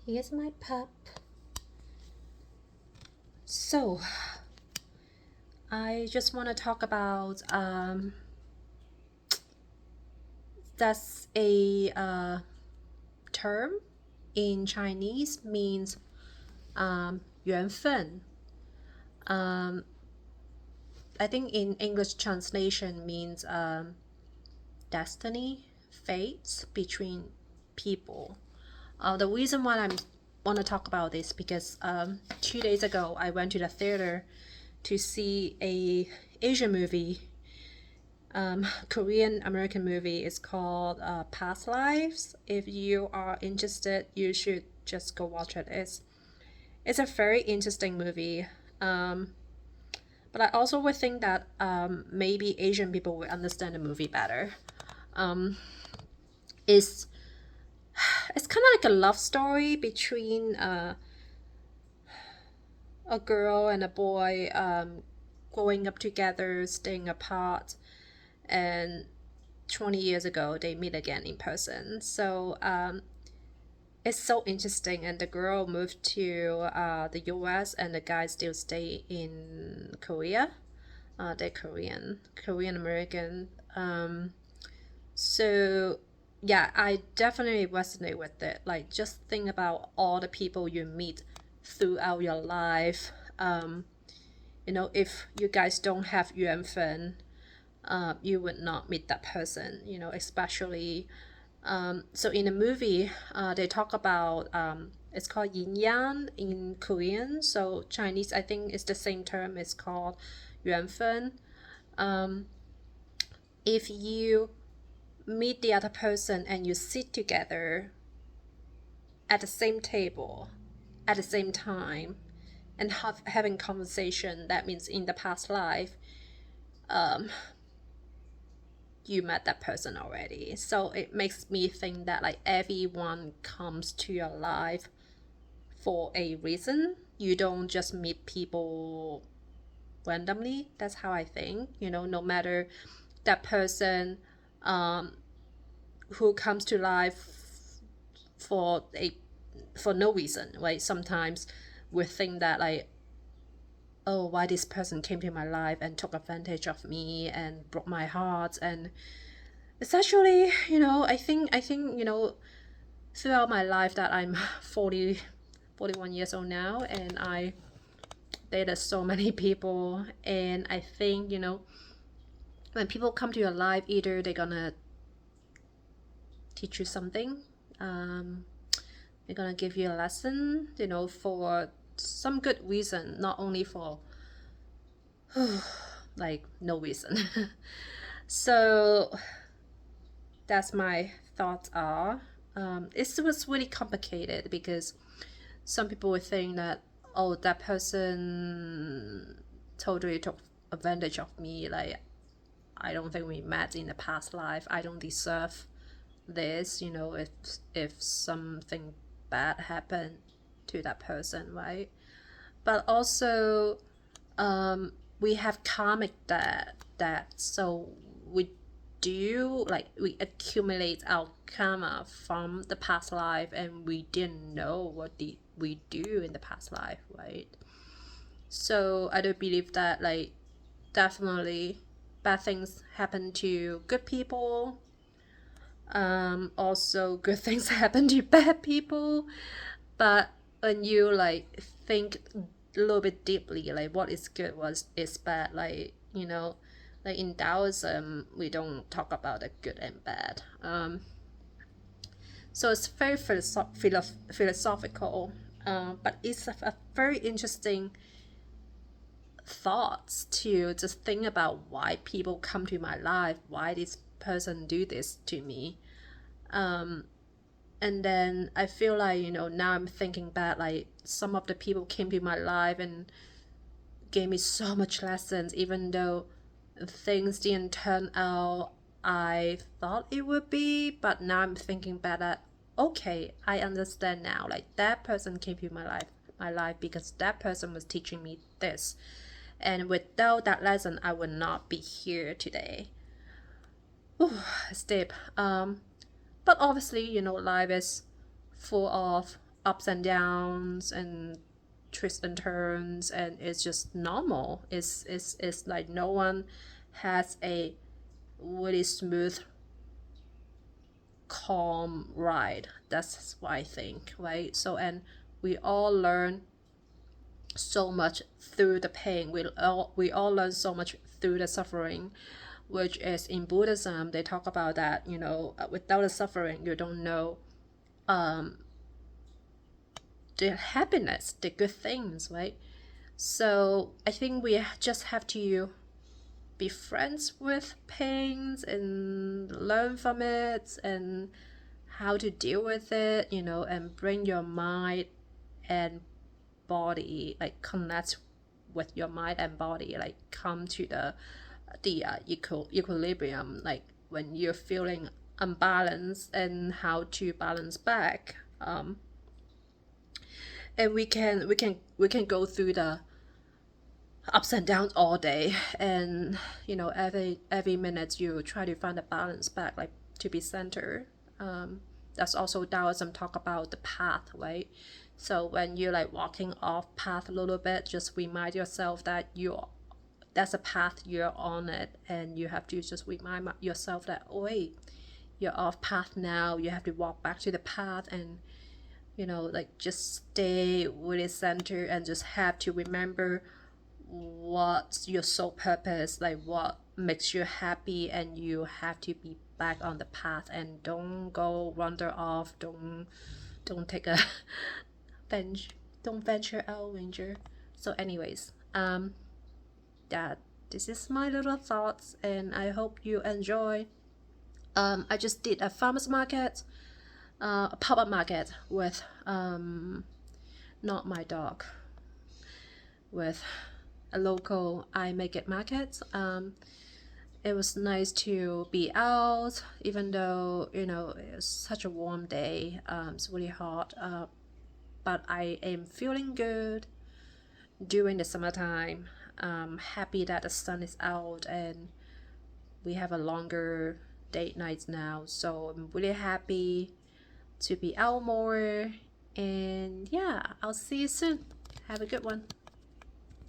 Here's my pup. So, I just want to talk about that's a term in Chinese means 缘分. Um, I think in English translation means destiny, fates between people. The reason why I want to talk about this because 2 days ago I went to the theater to see a Asian movie, Korean American movie. It's called Past Lives. If you are interested, you should just go watch it. It's a very interesting movie. But I also would think that maybe Asian people would understand the movie better. It's kind of like a love story between a girl and a boy growing up together, staying apart, and 20 years ago they meet again in person. So it's so interesting. And the girl moved to the US and the guy still stay in Korea. They're Korean American. So yeah, I definitely resonate with it. Like, just think about all the people you meet throughout your life. If you guys don't have 缘分, you would not meet that person. Especially. So in the movie, they talk about it's called yin yang in Korean. So Chinese, I think, is the same term. It's called 缘分. If you meet the other person and you sit together at the same table at the same time and having conversation, that means in the past life you met that person already. So it makes me think that like everyone comes to your life for a reason. You don't just meet people randomly. That's how I think. No matter that person who comes to life for no reason, right? Sometimes we think that like, oh, why this person came to my life and took advantage of me and broke my heart. And it's actually, I think throughout my life that I'm 41 years old now, and I dated so many people. And I think, when people come to your life, either they're gonna teach you something, they're gonna give you a lesson, for some good reason, not only for like no reason. So that's my thoughts are. It was really complicated because some people would think that, oh, that person totally took advantage of me. Like, I don't think we met in the past life. I don't deserve this. If something bad happened to that person, right? But also, we have karmic that so we accumulate our karma from the past life, and we didn't know what we do in the past life, right? So I do believe that, like, definitely bad things happen to good people. Also good things happen to bad people. But when you like think a little bit deeply, like what is good, what is bad, like, like in Taoism, we don't talk about the good and bad. So it's very philosophical, but it's a very interesting thoughts to just think about why people come to my life, why this person do this to me. And then I feel like, now I'm thinking back, like some of the people came to my life and gave me so much lessons, even though things didn't turn out I thought it would be. But now I'm thinking back that, okay, I understand now. Like, that person came to my life because that person was teaching me this. And without that lesson, I would not be here today. Ooh, it's deep. But obviously, life is full of ups and downs and twists and turns, and it's just normal. It's like no one has a really smooth, calm ride. That's what I think, right? So, and we all learn so much through the pain. We all learn so much through the suffering, which is in Buddhism they talk about that, without the suffering you don't know the happiness, the good things, right? So I think we just have to be friends with pains and learn from it and how to deal with it, and bring your mind and body, like connect with your mind and body, like come to the equilibrium, like when you're feeling unbalanced, and how to balance back. And we can go through the ups and downs all day, and every minute you try to find a balance back, like to be centered. That's also Taoism talk about the path, right? So when you're like walking off path a little bit, just remind yourself that that's a path, you're on it, and you have to just remind yourself that, oh wait, you're off path now, you have to walk back to the path, and like just stay really centered, and just have to remember what's your soul purpose, like what makes you happy, and you have to be back on the path, and don't go wander off, don't take a bench, don't venture out, ranger. So anyways, that this is my little thoughts, and I hope you enjoy. I just did a farmers market, a pop-up market with not my dog, with a local I make it market. It was nice to be out, even though it was such a warm day. It's really hot, but I am feeling good during the summertime. Happy that the sun is out and we have a longer date nights now, so I'm really happy to be out more. And yeah, I'll see you soon. Have a good one.